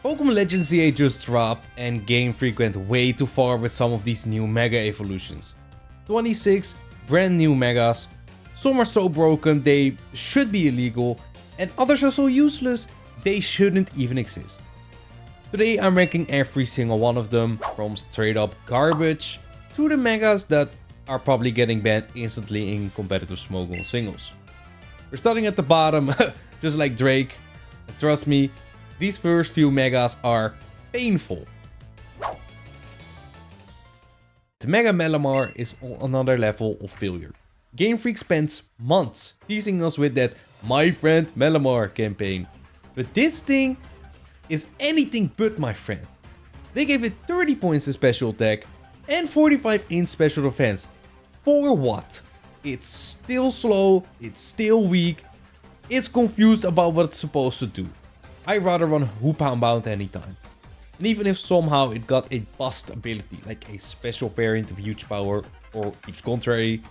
Pokémon Legends ZA just dropped and Game Freak went way too far with some of these new Mega evolutions. 26 brand new Megas, some are so broken they should be illegal, and others are so useless they shouldn't even exist. Today I'm ranking every single one of them, from straight up garbage to the Megas that are probably getting banned instantly in competitive Smogon singles. We're starting at the bottom, just like Drake, and trust me, these first few Megas are painful. The Mega Malamar is on another level of failure. Game Freak spends months teasing us with that "My Friend Malamar" campaign, but this thing is anything but my friend. They gave it 30 points in special attack and 45 in special defense. For what? It's still slow, it's still weak, it's confused about what it's supposed to do. I'd rather run Hoop Bound anytime. And even if somehow it got a bust ability, like a special variant of huge power or its contrary,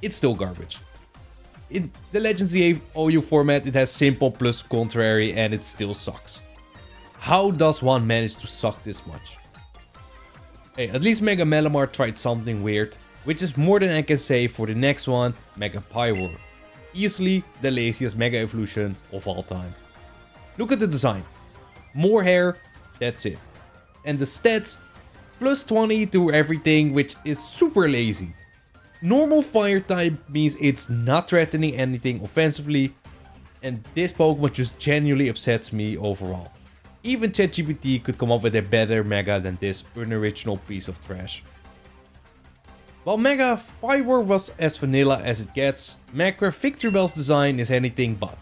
it's still garbage. In the Legends ZA OU format, it has simple plus contrary and it still sucks. How does one manage to suck this much? Hey, at least Mega Malamar tried something weird, which is more than I can say for the next one, Mega Pyro. Easily the laziest Mega evolution of all time. Look at the design. More hair, that's it. And the stats, plus 20 to everything, which is super lazy. Normal fire type means it's not threatening anything offensively, and this Pokemon just genuinely upsets me overall. Even ChatGPT could come up with a better Mega than this unoriginal piece of trash. While Mega Firework was as vanilla as it gets, Mega Victory Bell's design is anything but.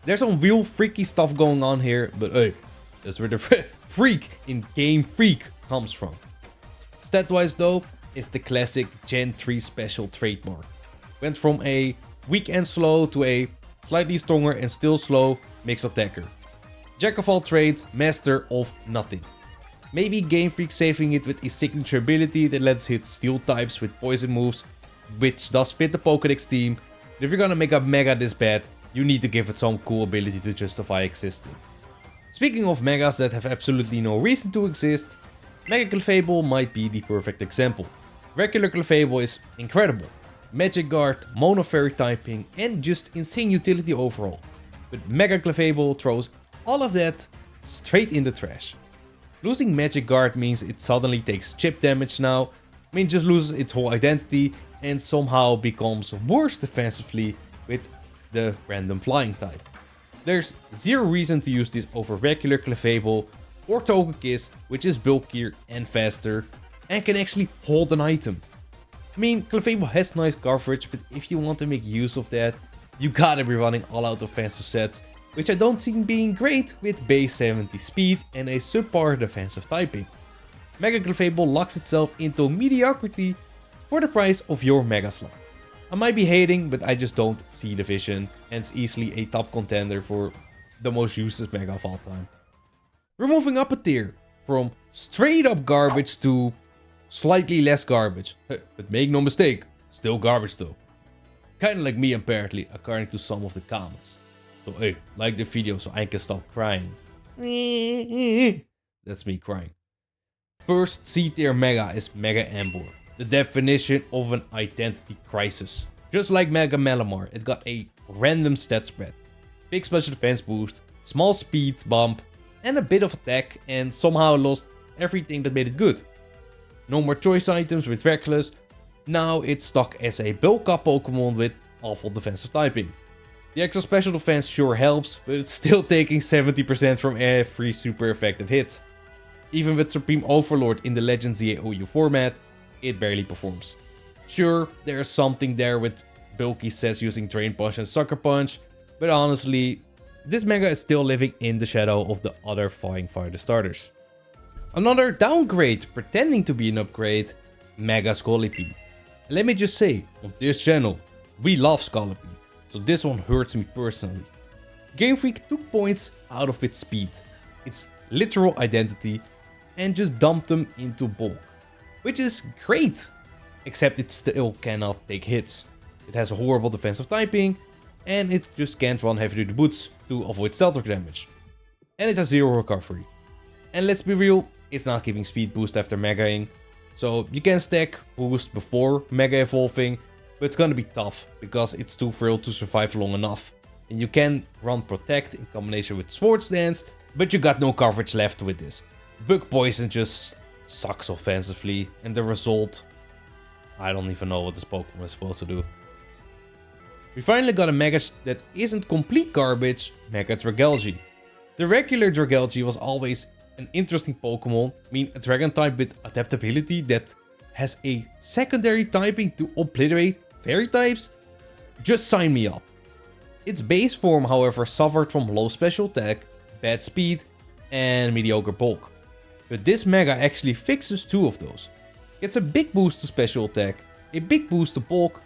There's some real freaky stuff going on here, but hey, that's where the freak in Game Freak comes from. Stat-wise though, it's the classic Gen 3 special trademark. Went from a weak and slow to a slightly stronger and still slow mixed attacker. Jack of all trades, master of nothing. Maybe Game Freak saving it with a signature ability that lets hit steel types with poison moves, which does fit the Pokédex team. But if you're gonna make a Mega this bad, you need to give it some cool ability to justify existing. Speaking of Megas that have absolutely no reason to exist, Mega Clefable might be the perfect example. Regular Clefable is incredible. Magic Guard, Mono Fairy typing, and just insane utility overall. But Mega Clefable throws all of that straight in the trash. Losing Magic Guard means it suddenly takes chip damage now, just loses its whole identity and somehow becomes worse defensively with the random flying type. There's zero reason to use this over regular Clefable or Togekiss, which is bulkier and faster and can actually hold an item. Clefable has nice coverage, but if you want to make use of that, you gotta be running all out offensive sets, which I don't see being great with base 70 speed and a subpar defensive typing. Mega Clefable locks itself into mediocrity for the price of your Mega Slot. I might be hating, but I just don't see the vision, and it's easily a top contender for the most useless Mega of all time. We're moving up a tier, from straight up garbage to slightly less garbage. But make no mistake, still garbage though. Kinda like me apparently, according to some of the comments. So hey, like the video so I can stop crying. That's me crying. First C tier Mega is Mega Ambor. The definition of an identity crisis. Just like Mega Malamar, it got a random stat spread. Big special defense boost, small speed bump, and a bit of attack, and somehow lost everything that made it good. No more choice items with Reckless, now it's stuck as a bulk up Pokemon with awful defensive typing. The extra special defense sure helps, but it's still taking 70% from every super effective hit. Even with Supreme Overlord in the Legends ZA OU format, it barely performs. Sure, there's something there with bulky sets using Drain Punch and Sucker Punch, but honestly, this Mega is still living in the shadow of the other Flying Fighter starters. Another downgrade pretending to be an upgrade, Mega Scolipede. And let me just say, on this channel, we love Scolipede, so this one hurts me personally. Game Freak took points out of its speed, its literal identity, and just dumped them into bulk. Which is great, except it still cannot take hits. It has a horrible defensive typing, and it just can't run heavy duty boots to avoid stealth damage. And it has zero recovery. And let's be real, it's not giving speed boost after Megaing. So you can stack boost before Mega evolving, but it's gonna be tough because it's too frail to survive long enough. And you can run Protect in combination with Swords Dance, but you got no coverage left with this. Bug Poison just sucks offensively, and the result, I don't even know what this Pokemon is supposed to do. We finally got a Mega that isn't complete garbage, Mega Dragalge. The regular Dragalge was always an interesting Pokemon, I mean a Dragon type with adaptability that has a secondary typing to obliterate Fairy types? Just sign me up. Its base form, however, suffered from low special attack, bad speed, and mediocre bulk. But this Mega actually fixes two of those. Gets a big boost to special attack, a big boost to bulk,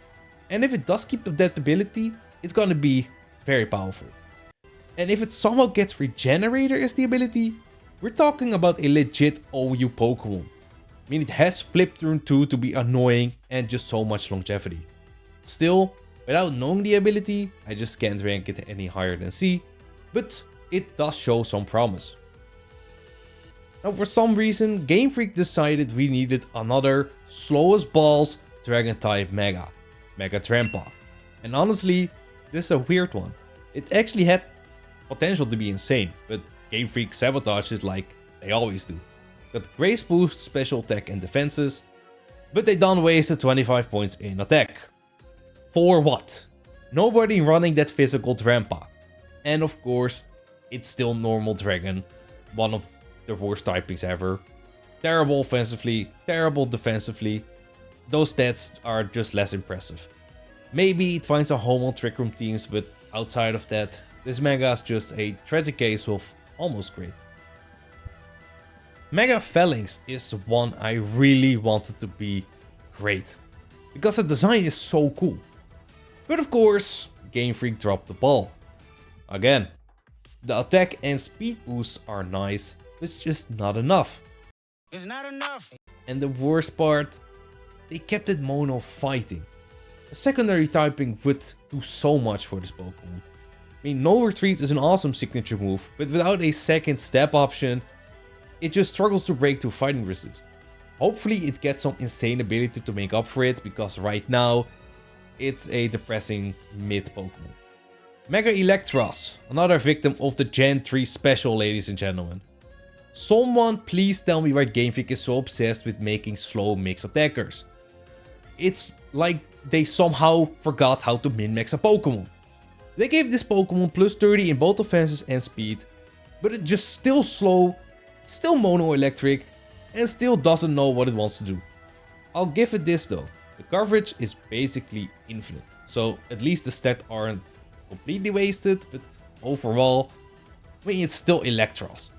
and if it does keep adaptability, it's gonna be very powerful. And if it somehow gets Regenerator as the ability, we're talking about a legit OU Pokemon. I mean, it has Flip Turn 2 to be annoying and just so much longevity. Still, without knowing the ability, I just can't rank it any higher than C, but it does show some promise. Now for some reason, Game Freak decided we needed another slow as balls Dragon type Mega Trampa. And honestly, this is a weird one. It actually had potential to be insane, but Game Freak sabotages like they always do. Got Grace Boost, Special Attack and Defenses, but they done wasted 25 points in attack. For what? Nobody running that physical Trampa. And of course, it's still normal Dragon, one of the worst typings ever. Terrible offensively, terrible defensively. Those stats are just less impressive. Maybe it finds a home on Trick Room teams, but outside of that, this Mega is just a tragic case of almost great. Mega Phalanx is one I really wanted to be great, because the design is so cool. But of course, Game Freak dropped the ball. Again, the attack and speed boosts are nice, but it's just not enough. It's not enough. And the worst part, they kept it mono fighting. A secondary typing would do so much for this Pokemon. I mean, No Retreat is an awesome signature move, but without a second step option, it just struggles to break through fighting resist. Hopefully it gets some insane ability to make up for it, because right now, it's a depressing mid Pokemon. Mega Electros, another victim of the Gen 3 special, ladies and gentlemen. Someone please tell me why Game Freak is so obsessed with making slow mix attackers. It's like they somehow forgot how to min-max a Pokemon. They gave this Pokemon plus 30 in both offenses and speed, but it's just still slow, still mono electric, and still doesn't know what it wants to do. I'll give it this though, the coverage is basically infinite, so at least the stats aren't completely wasted, but overall, I mean, it's still Electros.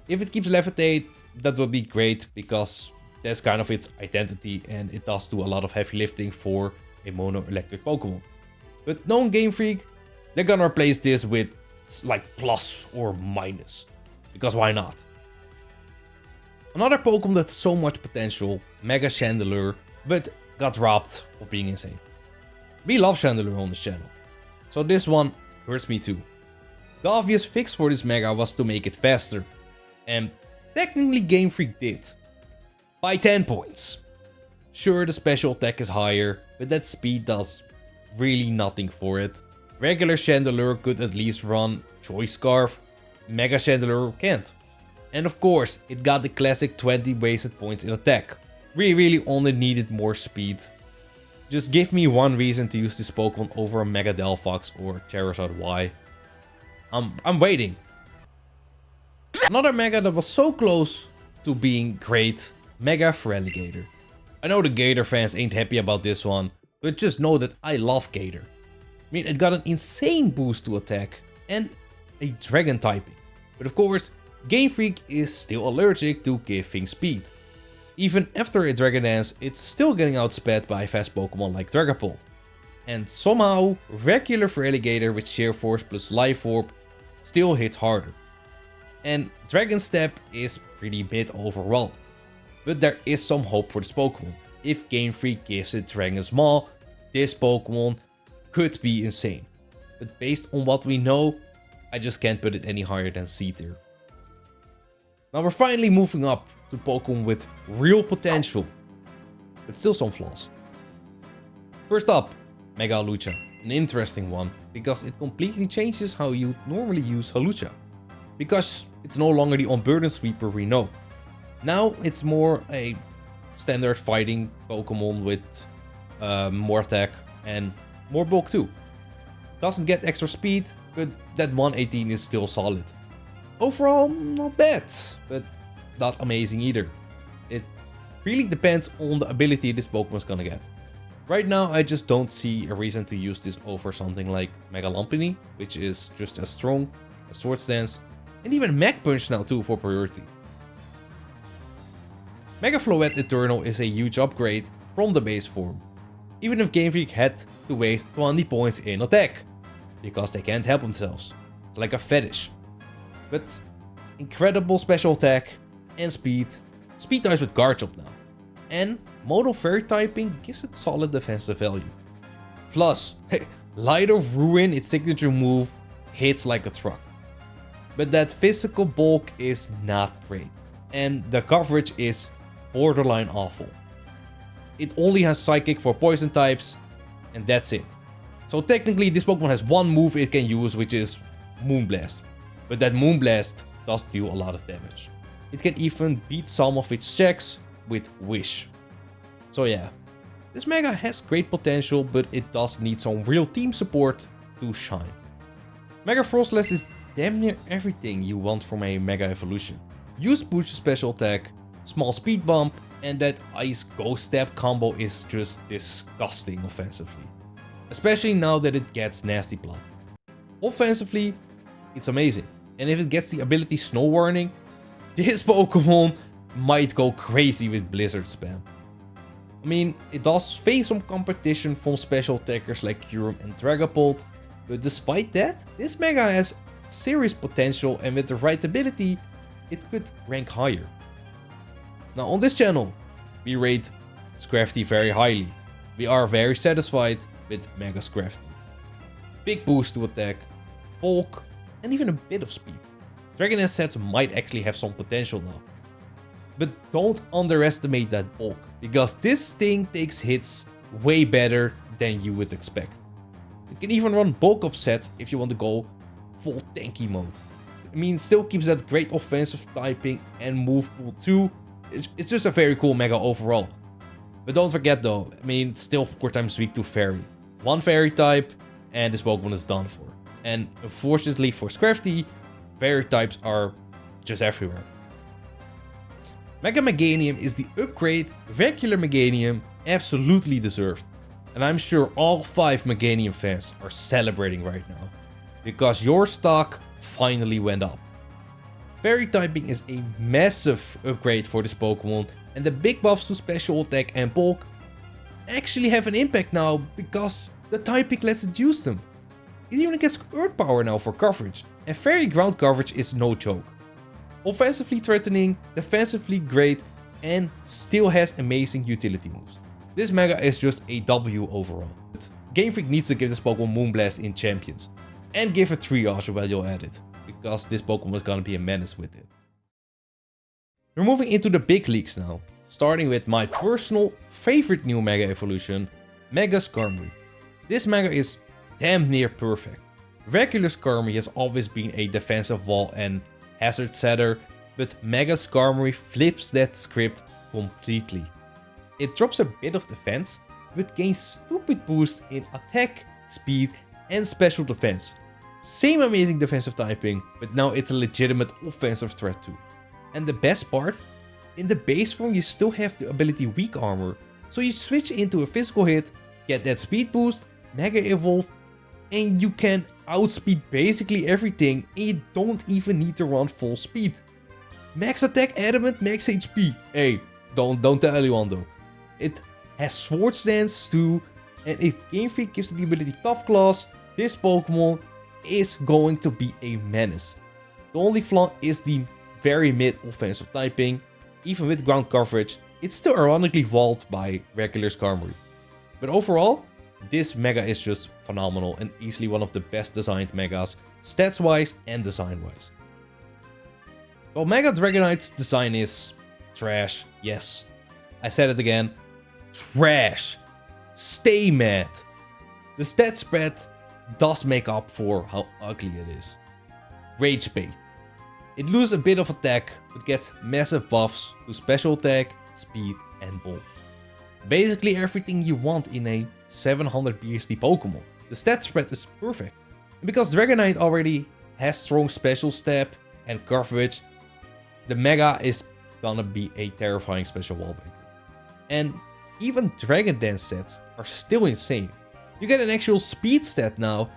If it keeps Levitate, that would be great, because that's kind of its identity and it does do a lot of heavy lifting for a mono electric Pokemon. But knowing Game Freak, they're gonna replace this with like plus or minus, because why not? Another Pokemon that has so much potential, Mega Chandelure, but got robbed of being insane. We love Chandelure on this channel, so this one hurts me too. The obvious fix for this Mega was to make it faster, and technically Game Freak did. By 10 points. Sure, the special attack is higher, but that speed does really nothing for it. Regular Chandelure could at least run Choice Scarf, Mega Chandelure can't. And of course, it got the classic 20 wasted points in attack. We really only needed more speed. Just give me one reason to use this Pokemon over a Mega Delphox or Charizard Y. I'm waiting. Another Mega that was so close to being great, Mega Feraligatr. I know the Gator fans ain't happy about this one, but just know that I love Gator. I mean, it got an insane boost to attack and a Dragon typing. But of course, Game Freak is still allergic to giving speed. Even after a Dragon Dance, it's still getting outsped by fast Pokemon like Dragapult. And somehow, regular Feraligatr with Sheer Force plus Life Orb still hits harder. And Dragon Step is pretty mid overall. But there is some hope for this Pokemon. If Game Freak gives it Dragon's Maw, this Pokemon could be insane. But based on what we know, I just can't put it any higher than C tier. Now we're finally moving up to Pokemon with real potential, but still some flaws. First up, Mega Hawlucha. An interesting one, because it completely changes how you normally use Hawlucha. Because it's no longer the Unburden Sweeper we know. Now it's more a standard fighting Pokemon with more attack and more bulk too. Doesn't get extra speed, but that 118 is still solid. Overall, not bad, but not amazing either. It really depends on the ability this Pokemon is gonna get. Right now, I just don't see a reason to use this over something like Mega Lampini, which is just as strong as Swords Dance, and even Mach Punch now too for priority. Mega Floette Eternal is a huge upgrade from the base form, even if Game Freak had to waste 20 points in attack, because they can't help themselves. It's like a fetish. But incredible special attack and speed types with Guard Chop now, and Modal Fairy typing gives it solid defensive value. Plus, Light of Ruin, its signature move, hits like a truck. But that physical bulk is not great, and the coverage is borderline awful. It only has Psychic for poison types, and that's it. So technically this Pokemon has one move it can use, which is Moonblast. But that Moonblast does deal a lot of damage. It can even beat some of its checks with Wish. So yeah, this Mega has great potential, but it does need some real team support to shine. Mega Frostlass is damn near everything you want from a Mega Evolution. Use Boost special attack, small speed bump, and that Ice Ghost Step combo is just disgusting offensively. Especially now that it gets Nasty Plot. Offensively, it's amazing. And if it gets the ability Snow Warning, this Pokemon might go crazy with Blizzard spam. I mean, it does face some competition from special attackers like Kyurem and Dragapult, but despite that, this Mega has serious potential, and with the right ability, it could rank higher. Now on this channel, we rate Scrafty very highly. We are very satisfied with Mega Scrafty. Big boost to attack, bulk, and even a bit of speed. Dragoness sets might actually have some potential now. But don't underestimate that bulk, because this thing takes hits way better than you would expect. It can even run bulk up sets if you want to go full tanky mode. I mean, still keeps that great offensive typing and move pool too. It's just a very cool Mega overall. But don't forget though, I mean, it's still 4 times weak to Fairy. One Fairy type and this Pokemon is done for. And unfortunately for Scrafty, Fairy types are just everywhere. Mega Meganium is the upgrade regular Meganium absolutely deserved. And I'm sure all 5 Meganium fans are celebrating right now, because your stock finally went up. Fairy typing is a massive upgrade for this Pokemon, and the big buffs to special attack and bulk actually have an impact now, because the typing lets it use them. It even gets Earth Power now for coverage, and Fairy ground coverage is no joke. Offensively threatening, defensively great, and still has amazing utility moves. This Mega is just a W overall. But Game Freak needs to give this Pokemon Moonblast in Champions, and give it Triage while you're at it, because this Pokemon is gonna be a menace with it. We're moving into the big leagues now, starting with my personal favorite new Mega Evolution, Mega Skarmory. This Mega is damn near perfect. Regular Skarmory has always been a defensive wall and hazard setter, but Mega Skarmory flips that script completely. It drops a bit of defense, but gains stupid boosts in attack, speed, and special defense. Same amazing defensive typing, but now it's a legitimate offensive threat too. And the best part, in the base form you still have the ability Weak Armor, so you switch into a physical hit, get that speed boost, Mega Evolve, and you can outspeed basically everything, and you don't even need to run full speed. Max attack, adamant, max HP. Hey, don't tell anyone though. It has Swords Dance too, and if Game Freak gives it the ability Tough Claws, this Pokemon is going to be a menace. The only flaw is the very mid offensive typing. Even with ground coverage, it's still ironically walled by regular Skarmory. But overall, this Mega is just phenomenal and easily one of the best designed Megas, stats wise and design wise. Well, Mega Dragonite's design is trash. Yes, I said it again. Trash. Stay mad. The stat spread does make up for how ugly it is. Rage Bait. It loses a bit of attack, but gets massive buffs to special attack, speed and bulk. Basically everything you want in a 700 BST Pokemon. The stat spread is perfect. And because Dragonite already has strong special step and coverage, the Mega is gonna be a terrifying special wall breaker. And even Dragon Dance sets are still insane. You get an actual speed stat now,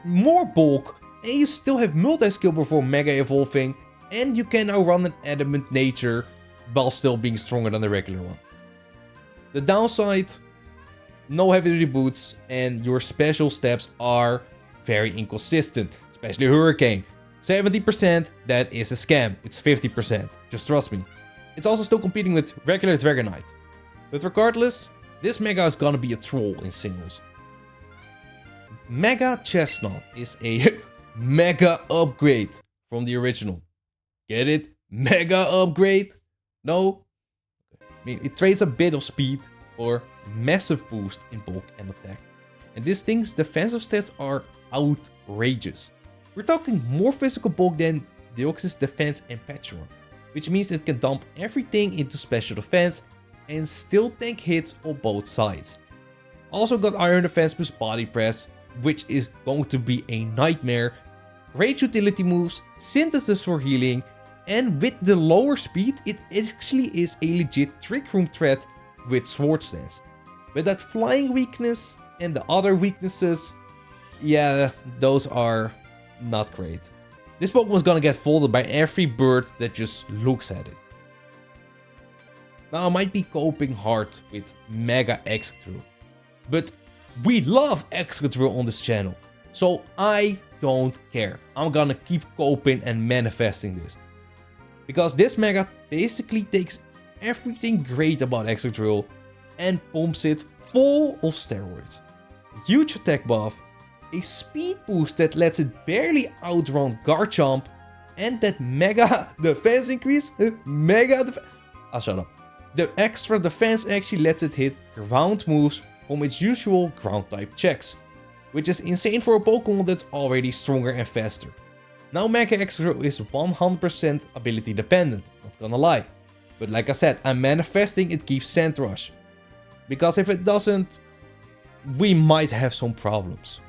more bulk, and you still have multi-skill before Mega evolving, and you can now run an Adamant Nature while still being stronger than the regular one. The downside, no heavy duty boots, and your special steps are very inconsistent, especially Hurricane. 70%, that is a scam, it's 50%, just trust me. It's also still competing with regular Dragonite. But regardless, this Mega is gonna be a troll in singles. Mega Chestnut is a Mega upgrade from the original. Get it? Mega upgrade? No? I mean, it trades a bit of speed for massive boost in bulk and attack. And this thing's defensive stats are outrageous. We're talking more physical bulk than Deoxys defense and Patchwork, which means it can dump everything into special defense and still tank hits on both sides. Also got Iron Defense plus Body Press, which is going to be a nightmare. Rage utility moves, Synthesis for healing, and with the lower speed, it actually is a legit Trick Room threat with Sword Stance. With that flying weakness and the other weaknesses, yeah, those are not great. This Pokemon's gonna get folded by every bird that just looks at it. Now I might be coping hard with Mega Excadrill, but we love Excadrill on this channel, so I don't care. I'm gonna keep coping and manifesting this. Because this Mega basically takes everything great about Excadrill and pumps it full of steroids. Huge attack buff, a speed boost that lets it barely outrun Garchomp, and that Mega defense increase. Shut up. The extra defense actually lets it hit ground moves from its usual ground type checks, which is insane for a Pokemon that's already stronger and faster. Now Mega Excadrill is 100% ability dependent, not gonna lie. But like I said, I'm manifesting it keeps Sandrush. Because if it doesn't, we might have some problems.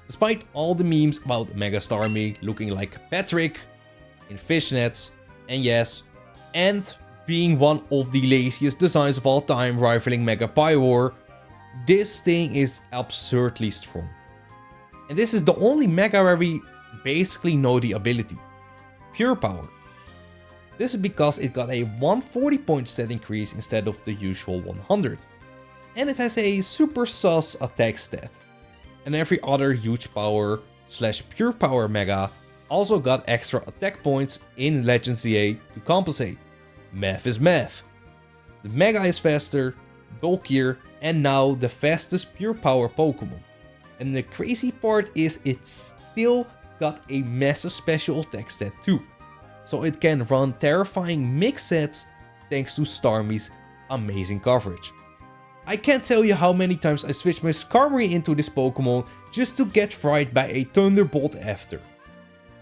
Despite all the memes about Mega Starmie looking like Patrick in fishnets, and yes, and being one of the laziest designs of all time, rivaling Mega Pyroar, this thing is absurdly strong. And this is the only Mega where we basically know the ability. Pure Power. This is because it got a 140 point stat increase instead of the usual 100. And it has a super sus attack stat. And every other huge power / pure power Mega also got extra attack points in Legends ZA to compensate. Math is math. The Mega is faster, bulkier, and now the fastest pure power Pokemon. And the crazy part is it still got a massive special attack stat too. So it can run terrifying mix sets thanks to Starmie's amazing coverage. I can't tell you how many times I switched my Skarmory into this Pokemon just to get fried by a Thunderbolt after.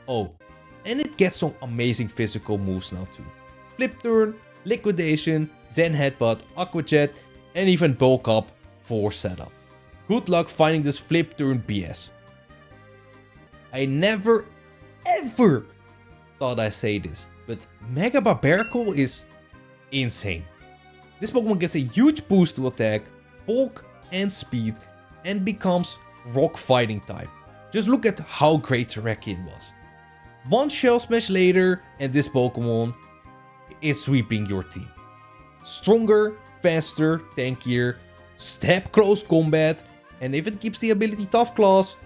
Oh, and it gets some amazing physical moves now too. Flip Turn, Liquidation, Zen Headbutt, Aqua Jet, and even Bulk Up for setup. Good luck finding this Flip Turn BS. I never ever thought I'd say this, but Mega Barbaracle is insane. This Pokemon gets a huge boost to attack, bulk, and speed, and becomes rock fighting type. Just look at how great Terrakion was. One Shell Smash later, and this Pokemon is sweeping your team. Stronger, faster, tankier, step close combat, and if it keeps the ability Tough Claws,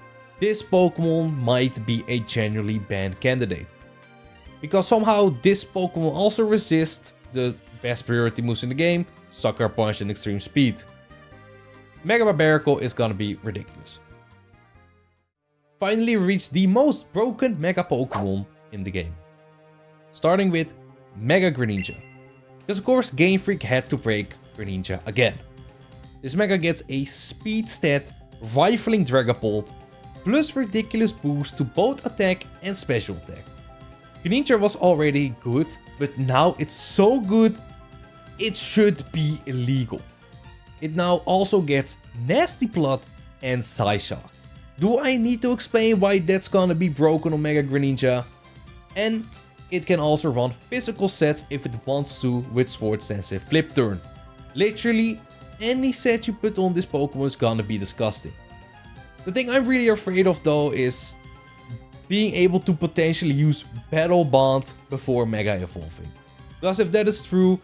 this Pokemon might be a genuinely banned candidate. Because somehow this Pokemon also resists the best priority moves in the game, Sucker Punch and Extreme Speed. Mega Barbaracle is gonna be ridiculous. Finally we reached the most broken Mega Pokemon in the game. starting with Mega Greninja. Because of course Game Freak had to break Greninja again. This Mega gets a speed stat rivaling Dragapult, plus ridiculous boost to both attack and special attack. Greninja was already good, but now it's so good, it should be illegal. It now also gets Nasty Plot and Psyshock. Do I need to explain why that's gonna be broken on Mega Greninja? And it can also run physical sets if it wants to with Sword Stance and Flip Turn. Literally, any set you put on this Pokemon is gonna be disgusting. The thing I'm really afraid of though is being able to potentially use Battle Bond before Mega Evolving. Because if that is true,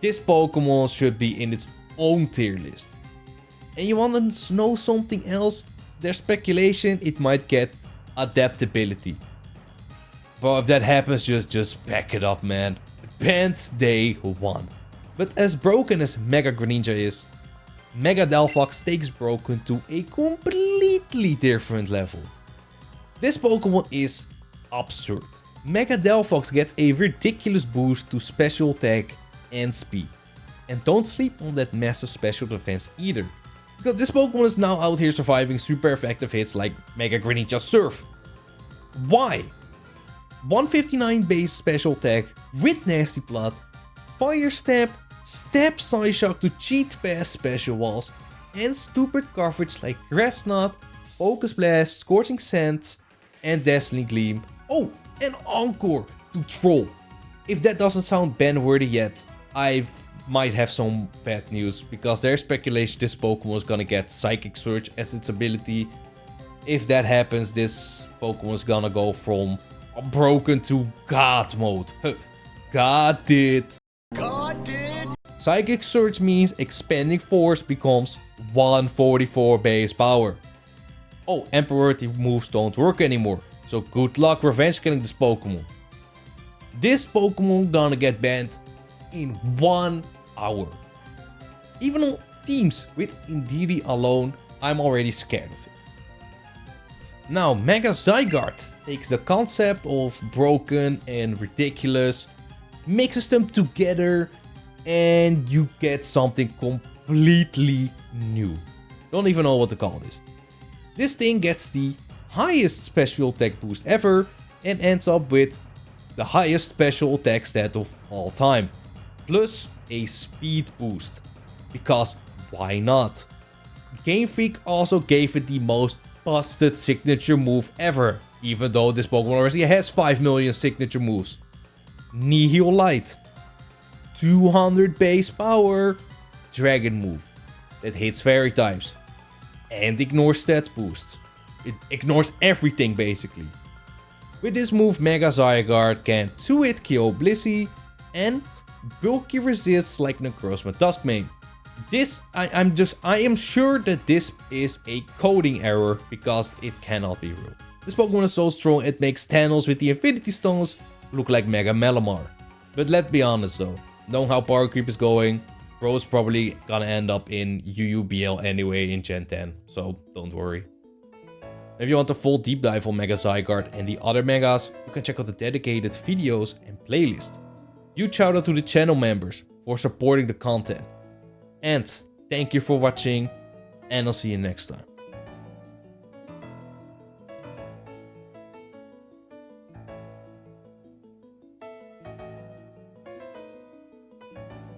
this Pokemon should be in its own tier list. And you wanna know something else? There's speculation it might get adaptability. But if that happens, just back it up, man. Banned day 1. But as broken as Mega Greninja is, Mega Delphox takes broken to a completely different level. This Pokemon is absurd. Mega Delphox gets a ridiculous boost to special attack and speed. And don't sleep on that massive special defense either. Because this Pokemon is now out here surviving super effective hits like Mega Greninja Surf. Why? 159 base special attack with Nasty Plot, Fire Step, Step Psyshock to cheat past special walls, and stupid coverage like Grass Knot, Focus Blast, Scorching Sands, and Dazzling Gleam. Oh, and Encore to troll. If that doesn't sound ban worthy yet, I might have some bad news, because there's speculation this Pokemon is gonna get Psychic Surge as its ability. If that happens, this Pokemon is gonna go from broken to God mode. God did. God did. Psychic Surge means expanding force becomes 144 base power. Oh, and priority moves don't work anymore, so good luck revenge killing this Pokemon. This Pokemon gonna get banned in 1 hour. Even on teams with Indeedee alone, I'm already scared of it. Now, Mega Zygarde takes the concept of broken and ridiculous, mixes them together, and you get something completely new. Don't even know what to call this. This thing gets the highest special attack boost ever and ends up with the highest special attack stat of all time, plus a speed boost. Because why not? Game Freak also gave it the most busted signature move ever, even though this Pokemon already has 5 million signature moves. Nihil Light. 200 base power. Dragon move that hits fairy types and ignores stat boosts. It ignores everything basically. With this move, Mega Zygarde can 2-hit KO Blissey and bulky resists like Necrozma Duskmane. This, I am sure that this is a coding error, because it cannot be real. This Pokemon is so strong it makes Thanos with the Infinity Stones look like Mega Malamar. But let's be honest though, knowing how power creep is going, Bro's probably gonna end up in UUBL anyway in Gen 10, so don't worry. If you want a full deep dive on Mega Zygarde and the other Megas, you can check out the dedicated videos and playlist. Huge shout out to the channel members for supporting the content. And thank you for watching, and I'll see you next time.